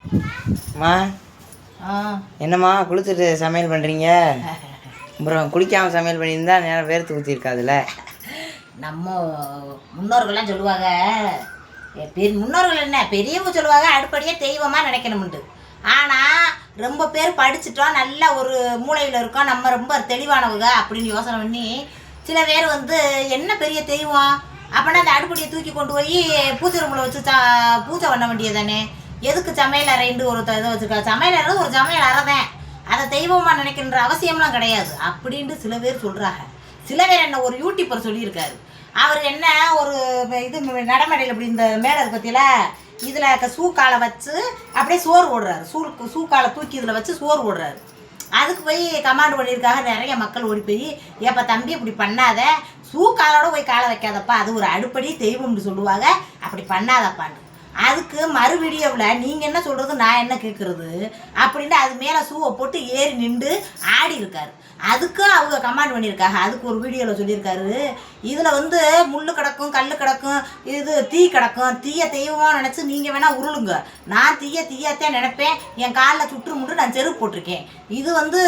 அம்மா என்னம்மா குளிச்சுட்டு சமையல் பண்ணுறீங்க? அப்புறம் குளிக்காமல் சமையல் பண்ணியிருந்தா நேரம் வேர்த்து ஊற்றிருக்காதுல்ல. நம்ம முன்னோர்கள்லாம் சொல்லுவாங்க, முன்னோர்கள் என்ன பெரியவங்க சொல்லுவாங்க, அடுப்படியே தெய்வமாக நினைக்கணும்ட்டு. ஆனால் ரொம்ப பேர் படிச்சுட்டோம், நல்ல ஒரு மூளையில் இருக்கோம், நம்ம ரொம்ப தெளிவானவங்க அப்படின்னு யோசனை பண்ணி சில பேர் வந்து என்ன பெரிய தெய்வம் அப்படின்னா அந்த அடுப்படியை தூக்கி கொண்டு போய் பூஜை ரூமில் வச்சு பூஜை பண்ண வேண்டியதானே. எதுக்கு சமையல் அறைன்னு ஒரு இதை வச்சுருக்கா? சமையல் அறை ஒரு சமையல் அறை தான், அதை தெய்வமாக நினைக்கின்ற அவசியம்லாம் கிடையாது அப்படின்ட்டு சில பேர் சொல்கிறாங்க. சில பேர் என்ன ஒரு யூடியூபர் சொல்லியிருக்காரு. அவர் என்ன ஒரு இது நடைமுறையில் இப்படி இந்த மேடை பற்றியில் இதில் சூக்காலை வச்சு அப்படியே சோறு ஓடுறாரு. சூக்காலை தூக்கி இதில் வச்சு சோறு ஓடுறாரு. அதுக்கு போய் கமாண்ட் பண்ணியிருக்காங்க நிறைய மக்கள் ஓடி போய், ஏப்பா தம்பி இப்படி பண்ணாத, சூக்காலோட போய் காலை வைக்காதப்பா, அது ஒரு அடுப்படி தெய்வம்னு சொல்லுவாங்க, அப்படி பண்ணாதப்பான்னு. அதுக்கு மறு வீடியோவில் நீங்கள் என்ன சொல்கிறது நான் என்ன கேட்குறது அப்படின்ட்டு அது மேலே ஷூவை போட்டு ஏறி நின்று ஆடி இருக்காரு. அதுக்கும் அவங்க கமாண்ட் பண்ணியிருக்காங்க. அதுக்கு ஒரு வீடியோவில் சொல்லியிருக்காரு, இதில் வந்து முள் கிடக்கும், கல் கிடக்கும், இது தீ கிடக்கும், தீய தெய்வமாக நினச்சி நீங்கள் வேணால் உருளுங்க, நான் தீயத்தான் நினைப்பேன், என் காலில் சுற்றுமுண்டு நான் செருப்பு போட்டிருக்கேன், இது வந்து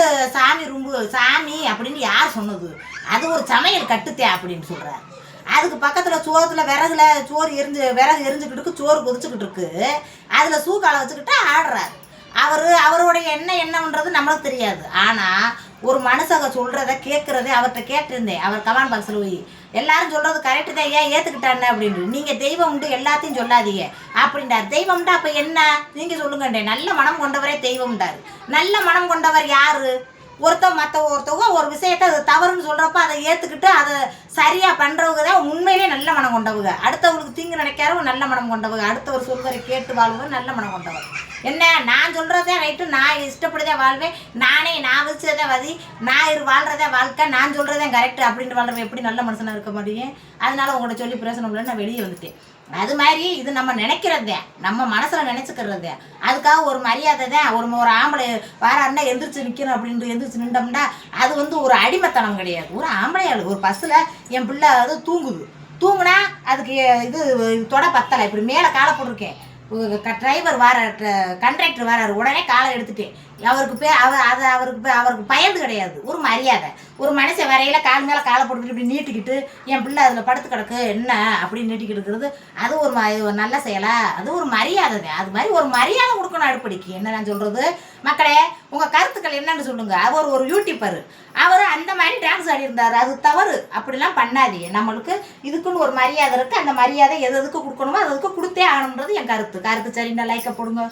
சாமி அப்படின்னு யார் சொன்னது, அது ஒரு சமையல் கட்டுத்தே அப்படின்னு சொல்கிறார். அதுக்கு பக்கத்தில் சோத்துல சோறு விறகு எரிஞ்சுக்கிட்டு சோறு கொதிச்சுக்கிட்டு இருக்கு, அதில் சூக்காலை வச்சுக்கிட்டு ஆடுறாரு. அவருடைய என்னன்றது நம்மளுக்கு தெரியாது. ஆனால் ஒரு மனுஷங்க சொல்கிறத கேட்குறதே அவர்கிட்ட கேட்டிருந்தேன். அவர் கமெண்ட் பாக்ஸில் போய் எல்லாரும் சொல்கிறது கரெக்டு தான், ஏன் ஏற்றுக்கிட்டானே அப்படின்னு. நீங்கள் தெய்வம் உண்டு எல்லாத்தையும் சொல்லாதீங்க அப்படின்றார். தெய்வம்டா அப்போ என்ன நீங்கள் சொல்லுங்கண்டே. நல்ல மனம் கொண்டவரே தெய்வம்ன்றார். நல்ல மனம் கொண்டவர் யார்? ஒருத்தவங்க ஒரு விஷயத்தை அது தவறுன்னு சொல்கிறப்ப அதை ஏற்றுக்கிட்டு அதை சரியாக பண்ணுறவங்க தான் உண்மையிலே நல்ல மனம் கொண்டவங்க. அடுத்தவங்களுக்கு தீங்கு நினைக்காரவங்க நல்ல மனம் கொண்டவங்க. அடுத்தவர் சொல்வதை கேட்டு வாழ்வது நல்ல மனம் கொண்டவர். என்ன நான் சொல்கிறதே ரைட்டு, நான் இஷ்டப்படுதே வாழ்வேன், நான் வச்சதே வதி, நான் வாழ்கிறதே வாழ்க்கை, நான் சொல்கிறதே கரெக்டு அப்படின்ட்டு வாழ்றவன் எப்படி நல்ல மனுஷனாக இருக்க முடியும்? அதனால உங்கள்கிட்ட சொல்லி பிரச்சனை இல்லை, நான் வெளியே வந்துட்டேன். அது மாதிரி இது நம்ம நினைக்கிறதே, நம்ம மனசில் நினச்சிக்கிறதே. அதுக்காக ஒரு மரியாதை தான். ஒரு ஆம்பளை வாராருன்னா எந்திரிச்சு நிற்கணும் அப்படின்ட்டு எந்திரிச்சு நின்றோம்னா அது வந்து ஒரு அடிமைத்தனம் கிடையாது. ஒரு ஆம்பளையாள் ஒரு பஸ்ஸில் என் பிள்ளை அது தூங்குனா அதுக்கு இது தொட பத்தலை, இப்படி மேலே காலை போட்டிருக்கேன், டிரைவர் கண்ட்ராக்டர் வராரு, உடனே காலை எடுத்துட்டேன். அவருக்கு பயந்து கிடையாது, ஒரு மரியாதை. ஒரு மனுஷன் வரையில கால் மேலே காலை போட்டுக்கிட்டு இப்படி நீட்டிக்கிட்டு என் பிள்ளை அதில் படுத்து கிடக்கு என்ன அப்படின்னு நீட்டிக்கிட்டு இருக்கிறது அது ஒரு நல்ல செயலா? அது ஒரு மரியாதை தான். அது மாதிரி ஒரு மரியாதை கொடுக்கணும் அடுப்படிக்கு. என்ன நான் சொல்கிறது மக்களே, உங்கள் கருத்துக்கள் என்னன்னு சொல்லுங்க. அவர் ஒரு யூடியூபர், அவர் அந்த மாதிரி டான்ஸ் ஆடியிருந்தார், அது தவறு, அப்படிலாம் பண்ணாதீங்க. நம்மளுக்கு இதுக்குன்னு ஒரு மரியாதை இருக்குது, அந்த மரியாதை எதுக்கு கொடுக்கணுமோ அதுக்கு கொடுத்தே ஆகணுன்றது என் கருத்து. சரின்னா லைக்கை போடுங்க.